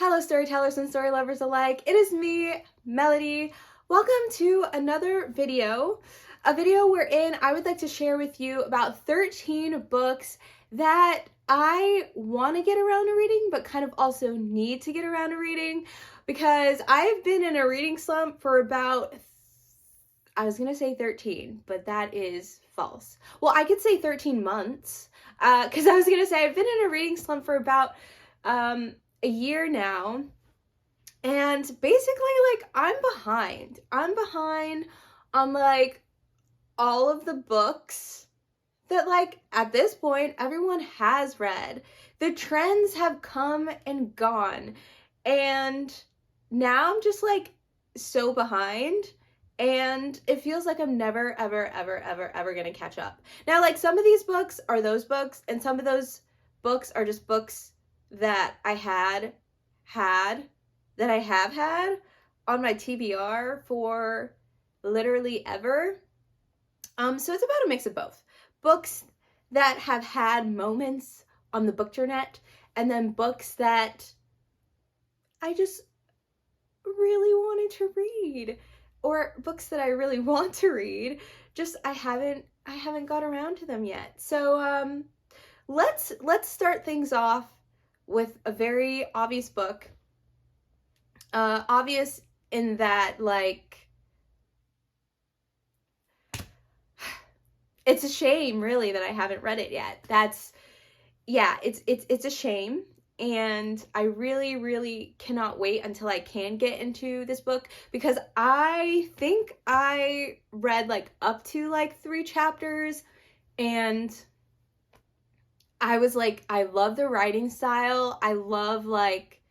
Hello storytellers and story lovers alike, it is me, Melody. Welcome to another video, a video wherein I would like to share with you about 13 books that I want to get around to reading, but kind of also need to get around to reading because I've been in a reading slump for about, I was going to say 13, but that is false. Well, I could say 13 months because I was going to say I've been in a reading slump for about a year now, and basically like I'm behind on like all of the books that like at this point everyone has read. The trends have come and gone, and now I'm just like so behind, and it feels like I'm never ever gonna catch up. Now, like, some of these books are those books, and some of those books are just books that I have had on my TBR for literally ever. So it's about a mix of both. Books that have had moments on the bookternet, and then books that I just really wanted to read, or books that I really want to read, just I haven't got around to them yet. So let's start things off with a very obvious book. Obvious in that, like, it's a shame really that I haven't read it yet. It's a shame, and I really cannot wait until I can get into this book, because I think I read like up to like 3 chapters, and I was like, I love the writing style. I love like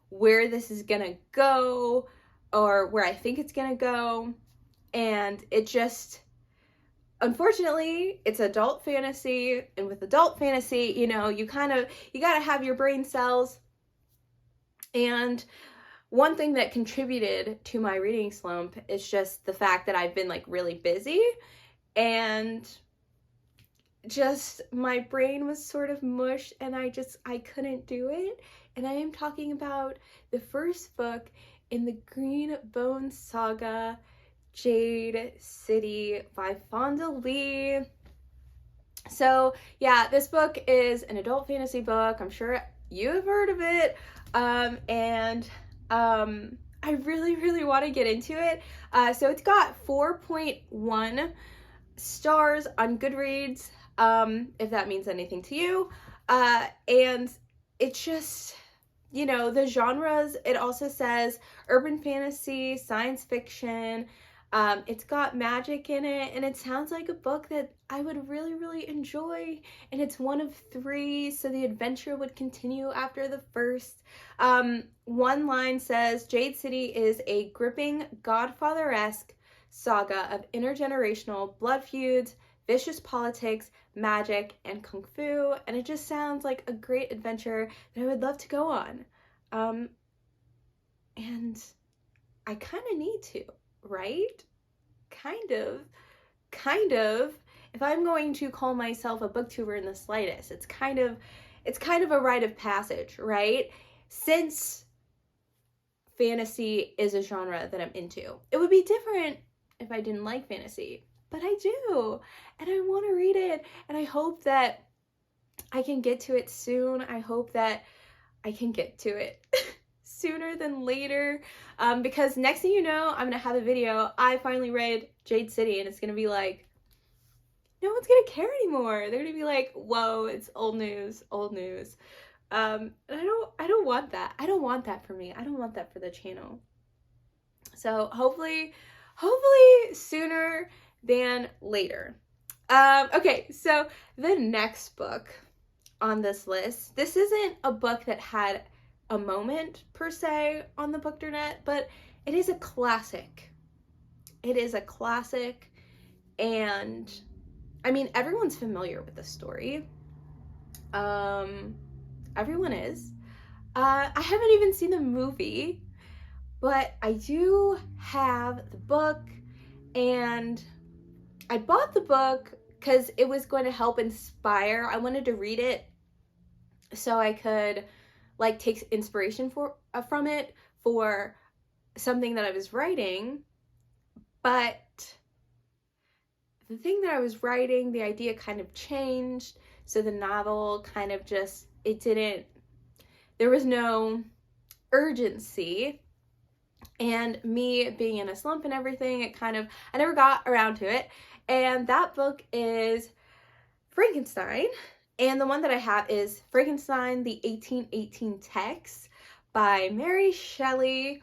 where this is gonna go, or where I think it's gonna go. And it just, unfortunately, it's adult fantasy. And with adult fantasy, you know, you gotta have your brain cells. And one thing that contributed to my reading slump is just the fact that I've been like really busy, and just my brain was sort of mush, and I couldn't do it. And I am talking about the first book in the Green Bone Saga, Jade City by Fonda Lee. So yeah, this book is an adult fantasy book. I'm sure you have heard of it. I really want to get into it. So it's got 4.1 stars on Goodreads, if that means anything to you. And it's just, you know, the genres, it also says urban fantasy, science fiction. It's got magic in it, and it sounds like a book that I would really enjoy. And it's one of 3, so the adventure would continue after the first. One line says, Jade City is a gripping Godfather-esque saga of intergenerational blood feuds, vicious politics, magic, and kung fu, and it just sounds like a great adventure that I would love to go on. And I kind of need to, right? Kind of. If I'm going to call myself a booktuber in the slightest, it's kind of a rite of passage, right? Since fantasy is a genre that I'm into. It would be different if I didn't like fantasy, but I do, and I want to read it, and I hope that I can get to it soon. I hope that I can get to it sooner than later, because next thing you know, I'm gonna have a video. I finally read Jade City, and it's gonna be like, no one's gonna care anymore. They're gonna be like, whoa, it's old news. And I don't want that. I don't want that for me. I don't want that for the channel. So hopefully sooner than later. Okay, so the next book on this list, this isn't a book that had a moment per se on the bookternet, but it is a classic. It is a classic, and I mean, everyone's familiar with the story. Everyone is. I haven't even seen the movie, but I do have the book, and I bought the book because it was going to help inspire. I wanted to read it so I could like take inspiration from it for something that I was writing, but the thing that I was writing, the idea kind of changed, so the novel kind of just, there was no urgency, and me being in a slump and everything, I never got around to it. And that book is Frankenstein, and the one that I have is Frankenstein, the 1818 text by Mary Shelley,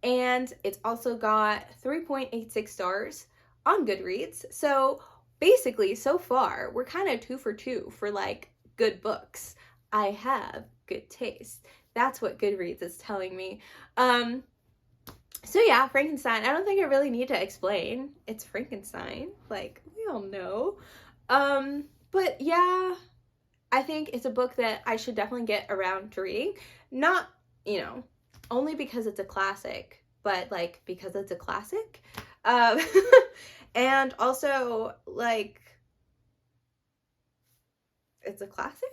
and it's also got 3.86 stars on Goodreads. So basically, so far, we're kind of 2 for 2 for like good books. I have good taste. That's what Goodreads is telling me. So yeah, Frankenstein. I don't think I really need to explain. It's Frankenstein. Like, we all know. But yeah, I think it's a book that I should definitely get around to reading. Not, only because it's a classic, but like because it's a classic. And also, like, it's a classic.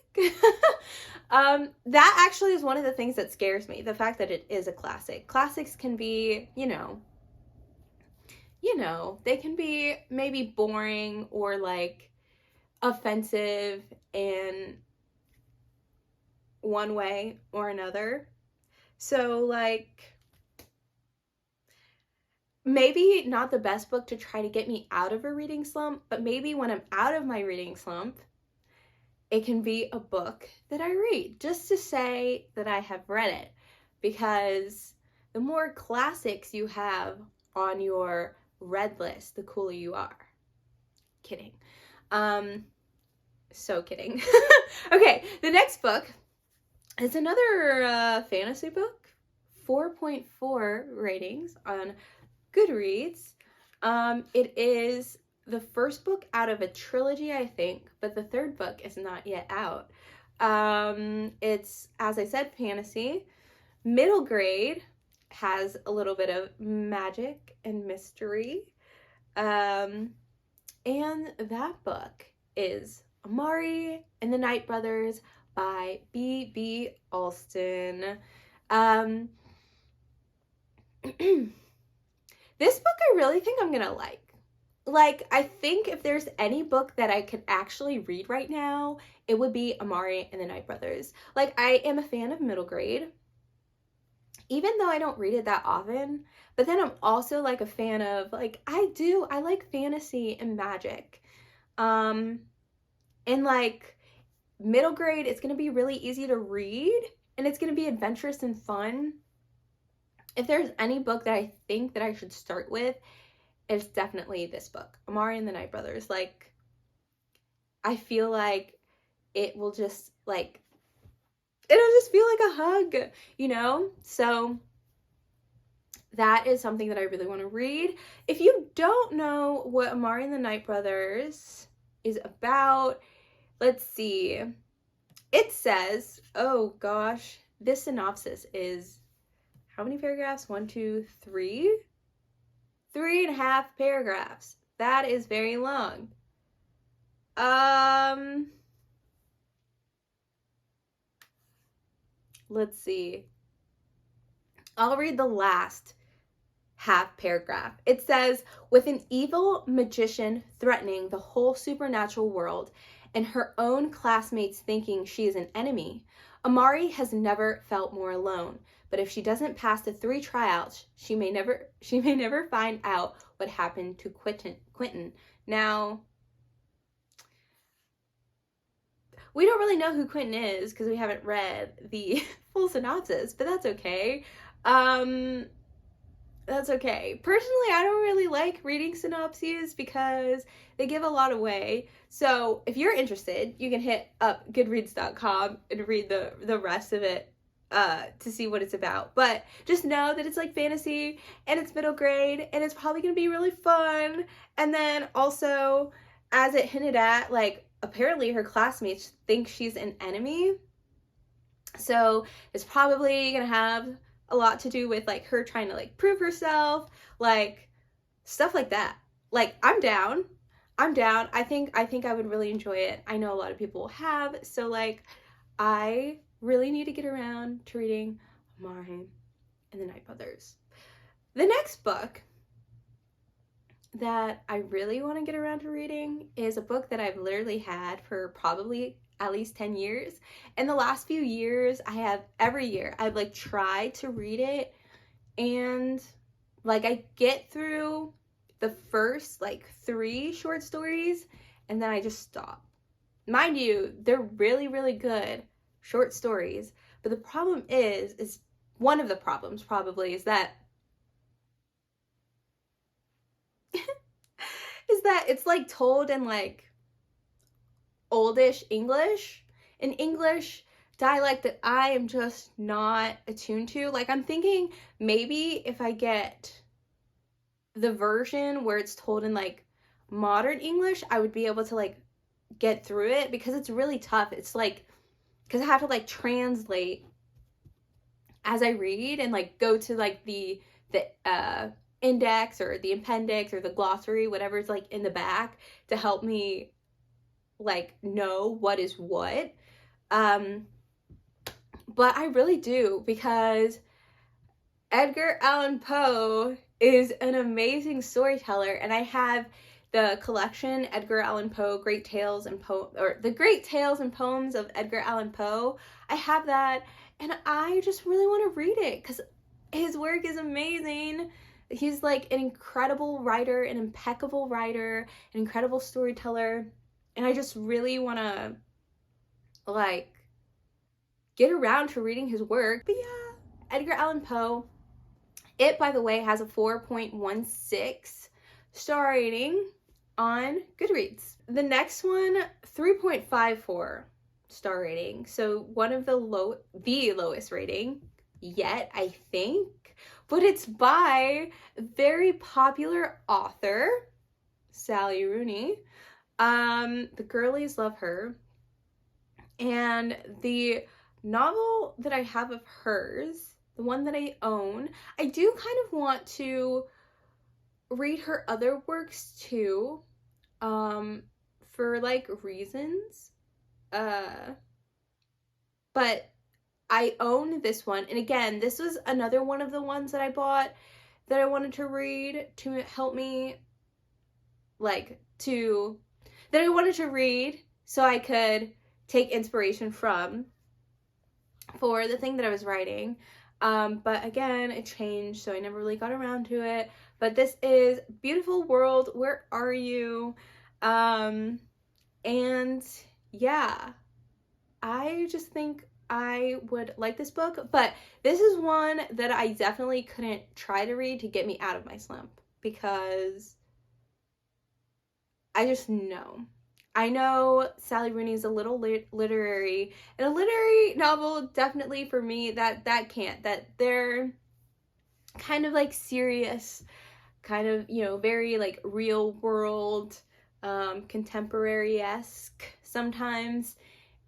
That actually is one of the things that scares me, the fact that it is a classic. Classics can be, they can be maybe boring or like offensive in one way or another. So like, maybe not the best book to try to get me out of a reading slump, but maybe when I'm out of my reading slump, it can be a book that I read just to say that I have read it, because the more classics you have on your read list, the cooler you are. Kidding. So kidding. Okay, the next book is another fantasy book, 4.4 ratings on Goodreads. It is the first book out of a trilogy, I think, but the third book is not yet out. It's, as I said, fantasy. Middle grade, has a little bit of magic and mystery. And that book is Amari and the Night Brothers by B.B. Alston. This book I really think I'm gonna like. Like, I think if there's any book that I could actually read right now, it would be Amari and the Night Brothers. Like, I am a fan of middle grade, even though I don't read it that often. But then I'm also like a fan of, like, I like fantasy and magic. And like, middle grade, it's gonna be really easy to read, and it's gonna be adventurous and fun. If there's any book that I think that I should start with, it's definitely this book, Amari and the Night Brothers. Like, I feel like it will just, like, it'll just feel like a hug, So that is something that I really want to read. If you don't know what Amari and the Night Brothers is about, let's see. It says, oh gosh, this synopsis is, how many paragraphs? 1, 2, 3? 3.5 paragraphs. That is very long. Let's see. I'll read the last half paragraph. It says, with an evil magician threatening the whole supernatural world and her own classmates thinking she is an enemy, Amari has never felt more alone. But if she doesn't pass the 3 tryouts, she may never find out what happened to Quentin. Now, we don't really know who Quentin is because we haven't read the full synopsis, but that's okay. That's okay. Personally, I don't really like reading synopses because they give a lot away. So if you're interested, you can hit up goodreads.com and read the rest of it to see what it's about. But just know that it's like fantasy and it's middle grade and it's probably going to be really fun. And then also, as it hinted at, like, apparently her classmates think she's an enemy. So it's probably going to have a lot to do with, like, her trying to, like, prove herself, like, stuff like that. Like, I'm down. I think I would really enjoy it. I know a lot of people have. So, like, I really need to get around to reading Mine and the Night Mothers. The next book that I really want to get around to reading is a book that I've literally had for probably at least 10 years. In the last few years, every year, I've like tried to read it, and like I get through the first like 3 short stories and then I just stop. Mind you, they're really, really good short stories, but the problem is one of the problems probably is that it's like told in like oldish English, an English dialect that I am just not attuned to. Like, I'm thinking maybe if I get the version where it's told in like modern English, I would be able to like get through it, because it's really tough. It's like, because I have to like translate as I read and like go to like the index or the appendix or the glossary, whatever's like in the back, to help me like know what is what. But I really do, because Edgar Allan Poe is an amazing storyteller, and I have the collection Edgar Allan Poe Great Tales and the Great Tales and Poems of Edgar Allan Poe. I have that, and I just really want to read it because his work is amazing. He's like an incredible writer, an impeccable writer, an incredible storyteller, and I just really want to like get around to reading his work. But yeah, Edgar Allan Poe. It, by the way, has a 4.16 star rating on Goodreads. The next one, 3.54 star rating. So one of the lowest rating yet, I think. But it's by a very popular author, Sally Rooney. The girlies love her. And the novel that I have of hers, the one that I own, I do kind of want to read her other works too, for like reasons. But I own this one, and again, this was another one of the ones that I bought that I wanted to read to help me, that I wanted to read so I could take inspiration from for the thing that I was writing. But again, it changed, so I never really got around to it. But this is Beautiful World, Where Are You? And yeah, I just think I would like this book, but this is one that I definitely couldn't try to read to get me out of my slump, because I just know. I know Sally Rooney's a little literary, and a literary novel, definitely for me, that can't. That they're kind of like serious, kind of, very like real world, contemporary-esque sometimes.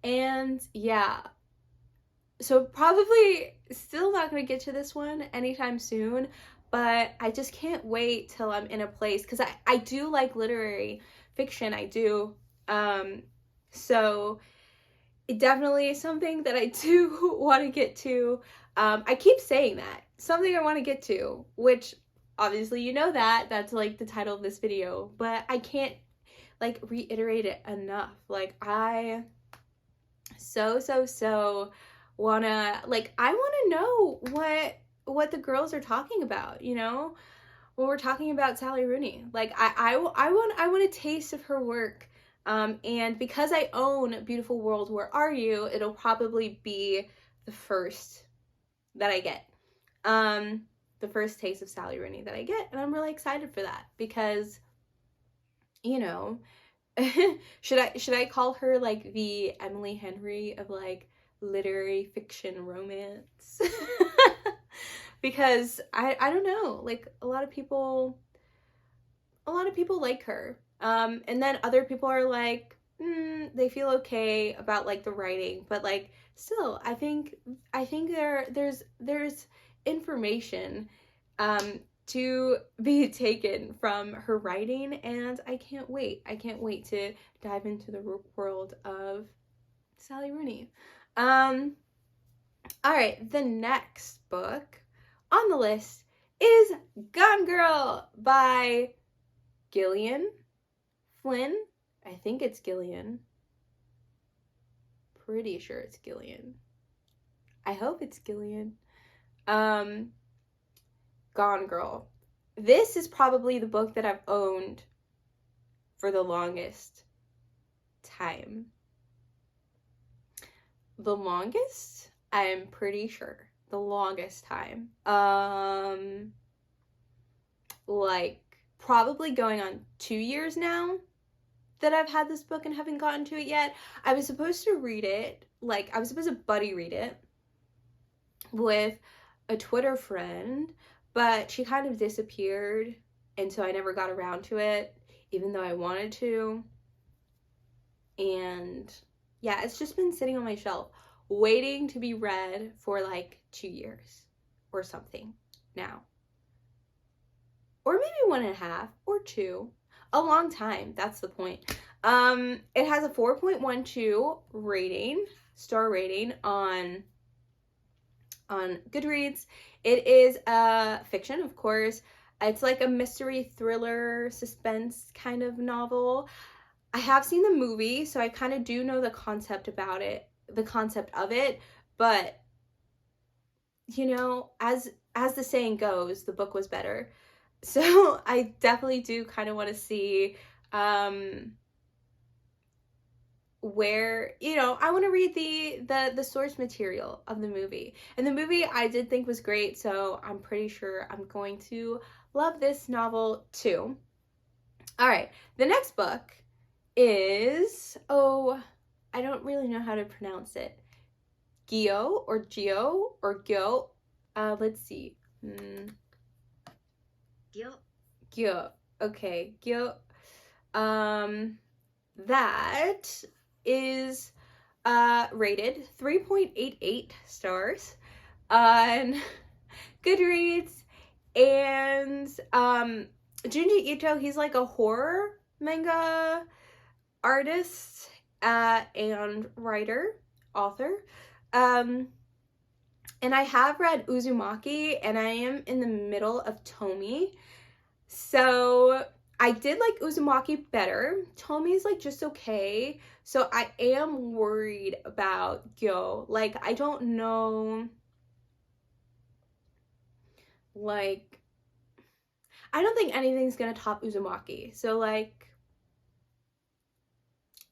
And yeah, so probably still not going to get to this one anytime soon, but I just can't wait till I'm in a place, because I do like literary fiction, I do. So it definitely is something that I do want to get to. I keep saying that, something I want to get to, which obviously that's like the title of this video, but I can't like reiterate it enough. Like, I so wanna, like, I want to know what the girls are talking about, when we're talking about Sally Rooney. Like, I want a taste of her work. And because I own Beautiful World, Where Are You? It'll probably be the first that I get. The first taste of Sally Rooney that I get. And I'm really excited for that, because, should I call her like the Emily Henry of like literary fiction romance? Because I don't know, like a lot of people like her. And then other people are like, they feel okay about like the writing, but like still, I think there's information to be taken from her writing, and I can't wait to dive into the world of Sally Rooney. All right, the next book on the list is Gone Girl by Gillian Flynn. I think it's Gillian. Pretty sure it's Gillian. I hope it's Gillian. Gone Girl. This is probably the book that I've owned for the longest time. The longest? I'm pretty sure. The longest time. Like probably going on 2 years now that I've had this book and haven't gotten to it yet. I was supposed to read it, like I was supposed to buddy read it with a Twitter friend, but she kind of disappeared, and so I never got around to it, even though I wanted to. And yeah, it's just been sitting on my shelf, waiting to be read for like 2 years or something now. Or maybe 1.5 or 2. A long time, that's the point. It has a 4.12 rating, star rating on Goodreads. It is a fiction, of course. It's like a mystery thriller suspense kind of novel. I have seen the movie, so I kind of do know the concept about it, the concept of it, but you know, as the saying goes, the book was better. So I definitely do kind of want to see where, you know, I want to read the source material of the movie. And the movie I did think was great, so I'm pretty sure I'm going to love this novel too. All right, the next book is, oh, I don't really know how to pronounce it. Gyo or Gio or Gyo. Let's see. Gyo. Okay, Gyo. That is rated 3.88 stars on Goodreads, and Junji Ito, he's like a horror manga artist and writer, author. And I have read Uzumaki, and I am in the middle of Tomi. So I did like Uzumaki better. Tomi's like just okay. So I am worried about Gyo. Like, I don't know. Like, I don't think anything's gonna top Uzumaki. So like,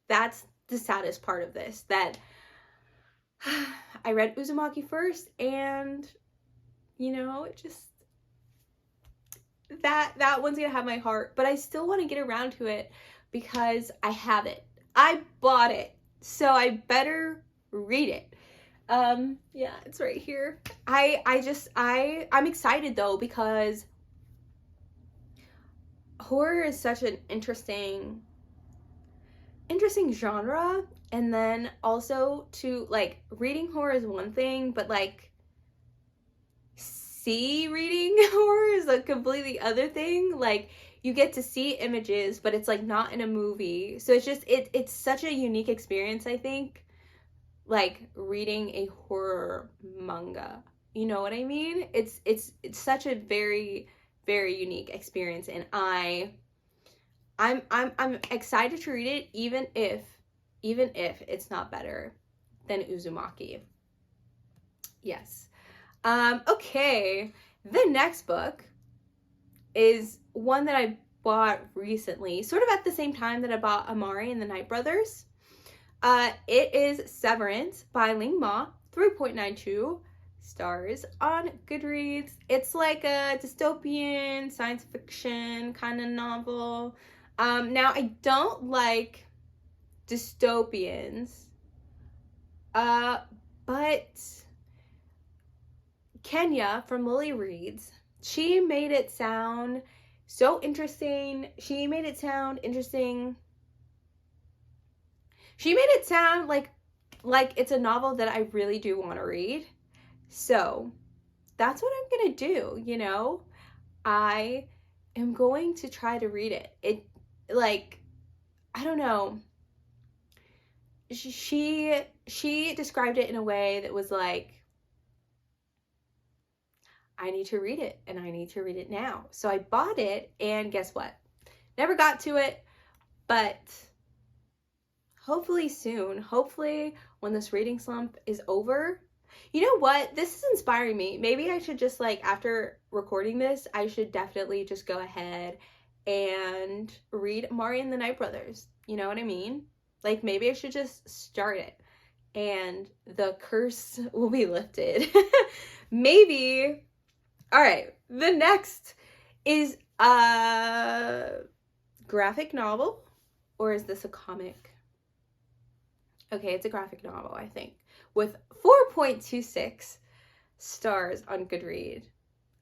that's the saddest part of this, that I read Uzumaki first, and you know, it just, that one's gonna have my heart, but I still want to get around to it because I have it. I bought it, so I better read it. Yeah, it's right here. I'm excited though, because horror is such an interesting genre, and then also to like, reading horror is one thing, but like reading horror is a completely other thing. Like, you get to see images, but it's like not in a movie, so it's just it's such a unique experience, I think, like reading a horror manga, you know what I mean? It's such a very, very unique experience, and I'm excited to read it, even if it's not better than Uzumaki. Yes. Okay, the next book is one that I bought recently, sort of at the same time that I bought Amari and the Night Brothers. It is Severance by Ling Ma, 3.92 stars on Goodreads. It's like a dystopian science fiction kind of novel. Now, I don't like dystopians, but Kenya from Lily Reads, she made it sound so interesting. She made it sound interesting. She made it sound like it's a novel that I really do want to read. So that's what I'm gonna do, you know? I am going to try to read it. It, like, I don't know. She described it in a way that was like, I need to read it, and I need to read it now. So I bought it, and guess what? Never got to it, but hopefully soon. Hopefully when this reading slump is over. You know what? This is inspiring me. Maybe I should just, like, after recording this, I should definitely just go ahead and read Mari and the Night Brothers. You know what I mean? Like, maybe I should just start it and the curse will be lifted. Maybe. All right. The next is a graphic novel, or is this a comic? Okay, it's a graphic novel, I think, with 4.26 stars on Goodreads.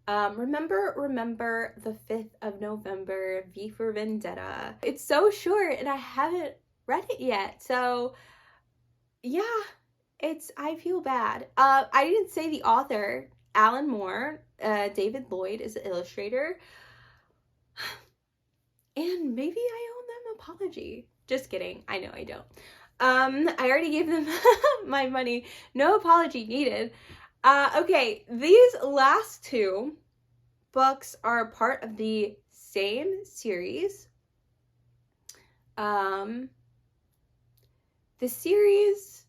Remember the 5th of November, V for Vendetta. It's so short and I haven't read it yet. So yeah, I feel bad. I didn't say the author, Alan Moore. David Lloyd is the illustrator. And maybe I owe them an apology. Just kidding. I know I don't. I already gave them my money. No apology needed. Okay, these last two books are part of the same series. The series,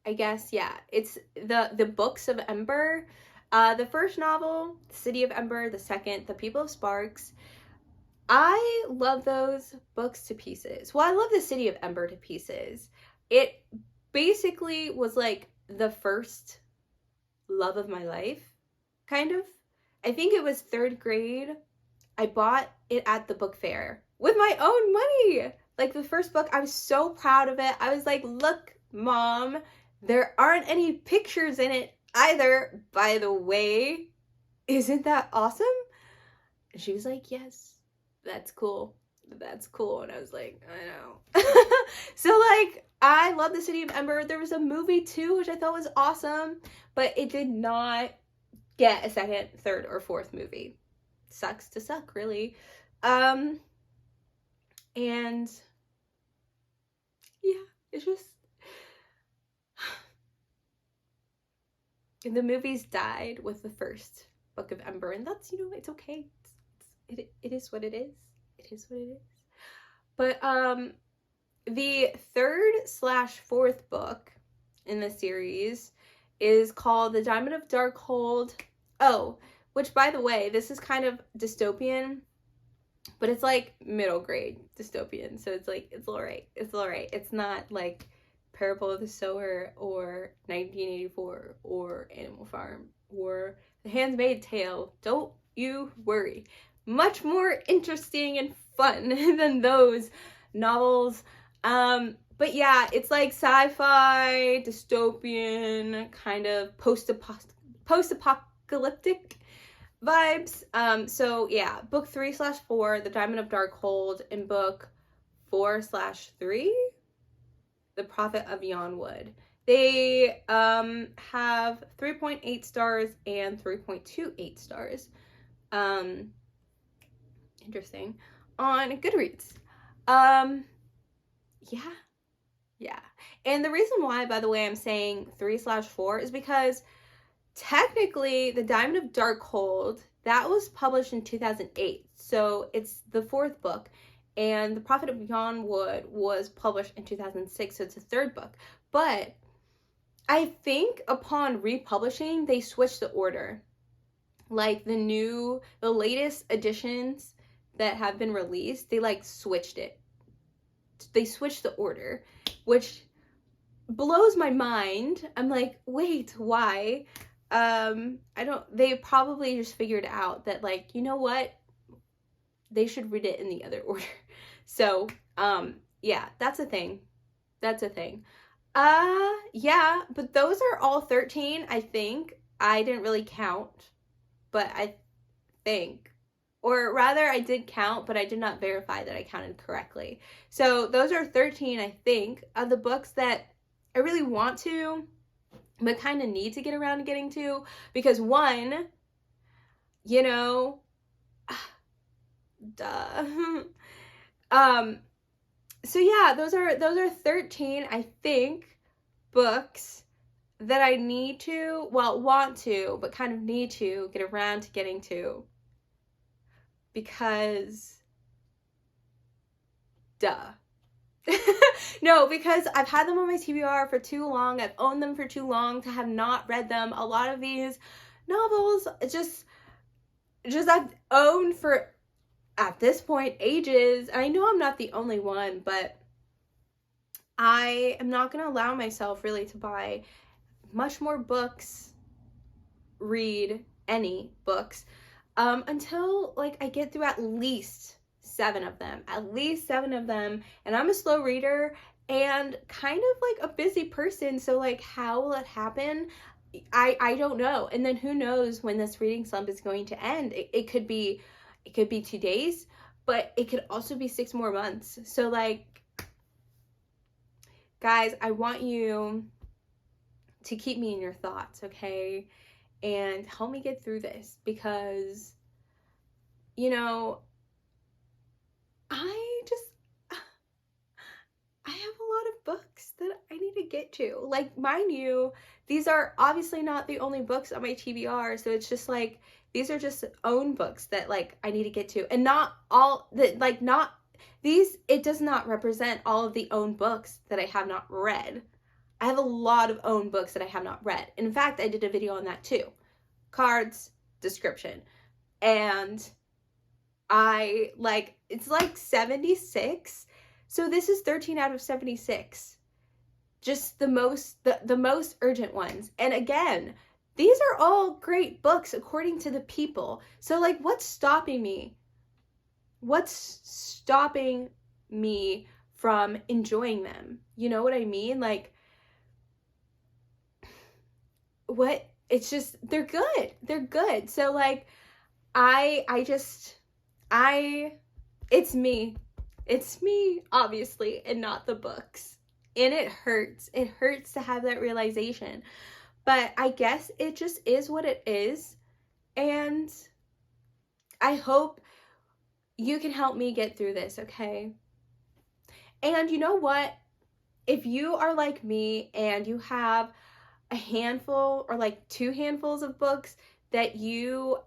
I guess, yeah, it's the Books of Ember. The first novel, The City of Ember. The second, The People of Sparks. I love those books to pieces. Well, I love The City of Ember to pieces. It basically was like the first love of my life, kind of. I think it was 3rd grade. I bought it at the book fair with my own money. Like, the first book, I was so proud of it. I was like, look, Mom, there aren't any pictures in it either, by the way. Isn't that awesome? And she was like, yes. That's cool. That's cool. And I was like, I know. So, like, I love The City of Ember. There was a movie too, which I thought was awesome, but it did not get a 2nd, 3rd, or 4th movie. Sucks to suck, really. And yeah, it's just the movies died with the first book of Ember, and that's, you know, it's okay. It is what it is. It is what it is. But the 3rd/4th book in the series is called The Diamond of Darkhold. Oh, which, by the way, this is kind of dystopian, but it's like middle grade dystopian. So it's like, it's all right. It's all right. It's not like Parable of the Sower or 1984 or Animal Farm or The Handmaid's Tale. Don't you worry. Much more interesting and fun than those novels. But yeah, it's like sci-fi, dystopian, kind of post-apocalyptic vibes. So yeah, book 3/4, The Diamond of Darkhold, and book 4/3, The Prophet of Yonwood. They have 3.8 stars and 3.28 stars. Interesting. On Goodreads. Yeah. And the reason why, by the way, I'm saying 3/4 is because technically The Diamond of Darkhold, that was published in 2008. So it's the 4th book. And The Prophet of Yonwood was published in 2006. So it's the 3rd book. But I think upon republishing, they switched the order. Like the latest editions that have been released, they like switched it. They switched the order, which blows my mind. I'm like, wait, why? They probably just figured out that, like, you know what? They should read it in the other order. So, yeah, that's a thing. That's a thing. Yeah, but those are all 13, I think. I didn't really count, but I think. Or rather, I did count, but I did not verify that I counted correctly. So those are 13, I think, of the books that I really want to, but kind of need to get around to getting to. Because one, you know, duh. So yeah, those are 13, I think, books that I need to, well, want to, but kind of need to get around to getting to. Because, duh. No, because I've had them on my TBR for too long. I've owned them for too long to have not read them. A lot of these novels, just I've owned for, at this point, ages. And I know I'm not the only one, but I am not going to allow myself really to buy much more books, read any books, until like I get through at least 7 of them, and I'm a slow reader and kind of like a busy person, so like how will it happen? I don't know. And then who knows when this reading slump is going to end. It could be 2 days, but it could also be 6 more months. So like, guys, I want you to keep me in your thoughts, okay? And help me get through this, because, you know, I have a lot of books that I need to get to. Like, mind you, these are obviously not the only books on my TBR, so it's just like, these are just own books that like I need to get to. And not all that, like, not these, it does not represent all of the own books that I have not read. I have a lot of own books that I have not read. In fact, I did a video on that too. Cards, description. And it's like 76. So this is 13 out of 76. Just the most urgent ones. And again, these are all great books according to the people. So like, what's stopping me? What's stopping me from enjoying them? You know what I mean? Like, what? It's just, they're good. They're good. So like, it's me. It's me, obviously, and not the books. And it hurts. It hurts to have that realization. But I guess it just is what it is. And I hope you can help me get through this, okay? And you know what? If you are like me and you have a handful or like 2 handfuls of books that you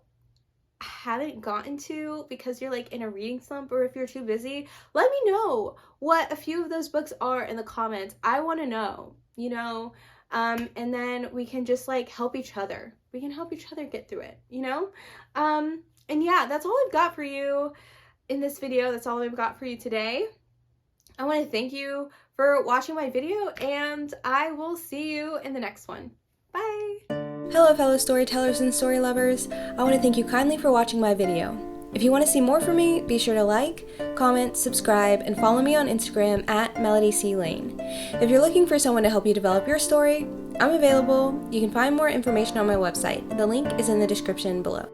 haven't gotten to because you're like in a reading slump, or if you're too busy, let me know what a few of those books are in the comments. I want to know, you know, and then we can just like help each other. We can help each other get through it, you know? And yeah, that's all I've got for you in this video. That's all I've got for you today. I want to thank you for watching my video, and I will see you in the next one. Bye! Hello fellow storytellers and story lovers. I want to thank you kindly for watching my video. If you want to see more from me, be sure to like, comment, subscribe, and follow me on Instagram at MelodyCLane. If you're looking for someone to help you develop your story, I'm available. You can find more information on my website. The link is in the description below.